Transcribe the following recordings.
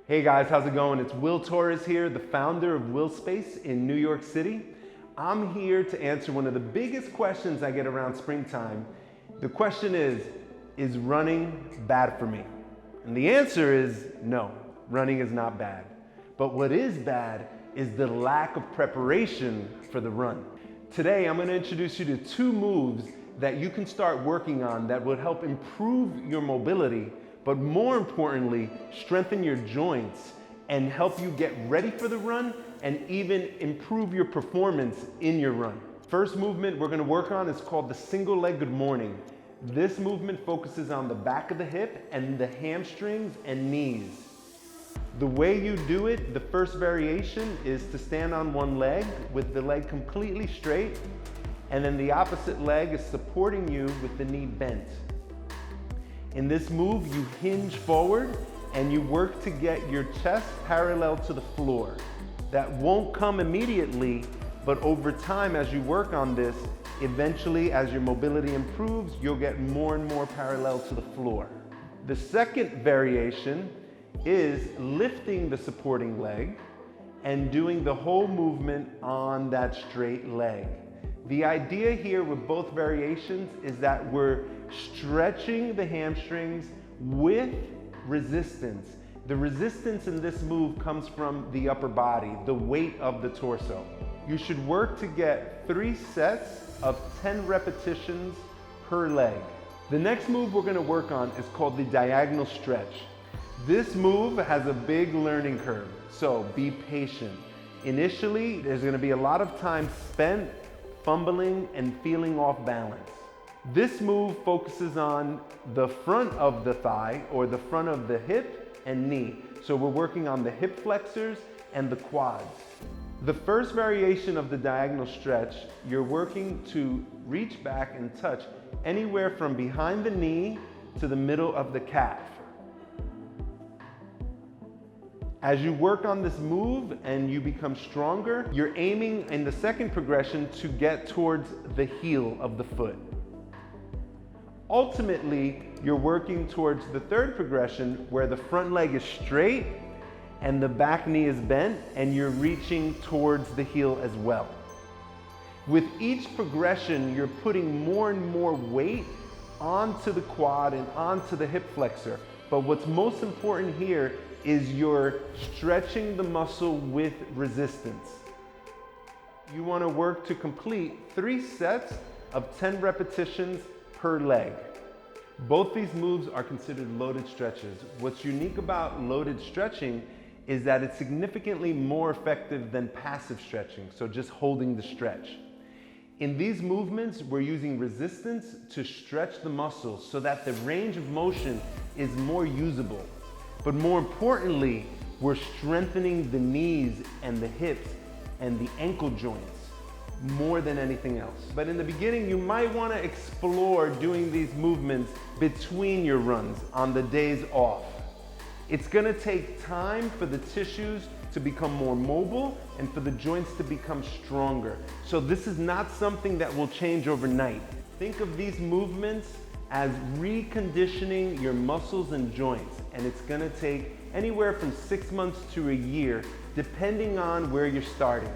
Hey guys, how's it going? It's Will Torres here, the founder of WillSpace in New York City. I'm here to answer one of the biggest questions I get around springtime. The question is running bad for me? And the answer is no, running is not bad. But what is bad is the lack of preparation for the run. Today, I'm gonna introduce you to 2 moves that you can start working on that will help improve your mobility, but more importantly, strengthen your joints and help you get ready for the run and even improve your performance in your run. First movement we're gonna work on is called the single leg good morning. This movement focuses on the back of the hip and the hamstrings and knees. The way you do it, the first variation is to stand on one leg with the leg completely straight, and then the opposite leg is supporting you with the knee bent. In this move, you hinge forward and you work to get your chest parallel to the floor. That won't come immediately, but over time as you work on this, eventually as your mobility improves, you'll get more and more parallel to the floor. The second variation is lifting the supporting leg and doing the whole movement on that straight leg. The idea here with both variations is that we're stretching the hamstrings with resistance. The resistance in this move comes from the upper body, the weight of the torso. You should work to get 3 sets of 10 repetitions per leg. The next move we're gonna work on is called the diagonal stretch. This move has a big learning curve, so be patient. Initially, there's gonna be a lot of time spent fumbling and feeling off balance. This move focuses on the front of the thigh or the front of the hip and knee. So we're working on the hip flexors and the quads. The first variation of the diagonal stretch, you're working to reach back and touch anywhere from behind the knee to the middle of the calf. As you work on this move and you become stronger, you're aiming in the second progression to get towards the heel of the foot. Ultimately, you're working towards the third progression where the front leg is straight and the back knee is bent and you're reaching towards the heel as well. With each progression, you're putting more and more weight onto the quad and onto the hip flexor. But what's most important here is you're stretching the muscle with resistance. You want to work to complete 3 sets of 10 repetitions per leg. Both these moves are considered loaded stretches. What's unique about loaded stretching is that it's significantly more effective than passive stretching, so just holding the stretch. In these movements, we're using resistance to stretch the muscles so that the range of motion is more usable. But more importantly, we're strengthening the knees and the hips and the ankle joints more than anything else. But in the beginning, you might want to explore doing these movements between your runs on the days off. It's going to take time for the tissues to become more mobile and for the joints to become stronger. So this is not something that will change overnight. Think of these movements as reconditioning your muscles and joints, and it's gonna take anywhere from 6 months to a year, depending on where you're starting.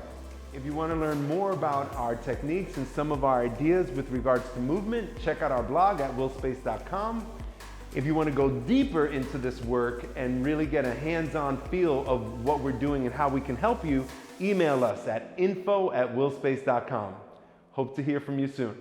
If you wanna learn more about our techniques and some of our ideas with regards to movement, check out our blog at willspace.com. If you wanna go deeper into this work and really get a hands-on feel of what we're doing and how we can help you, email us at info@willspace.com. Hope to hear from you soon.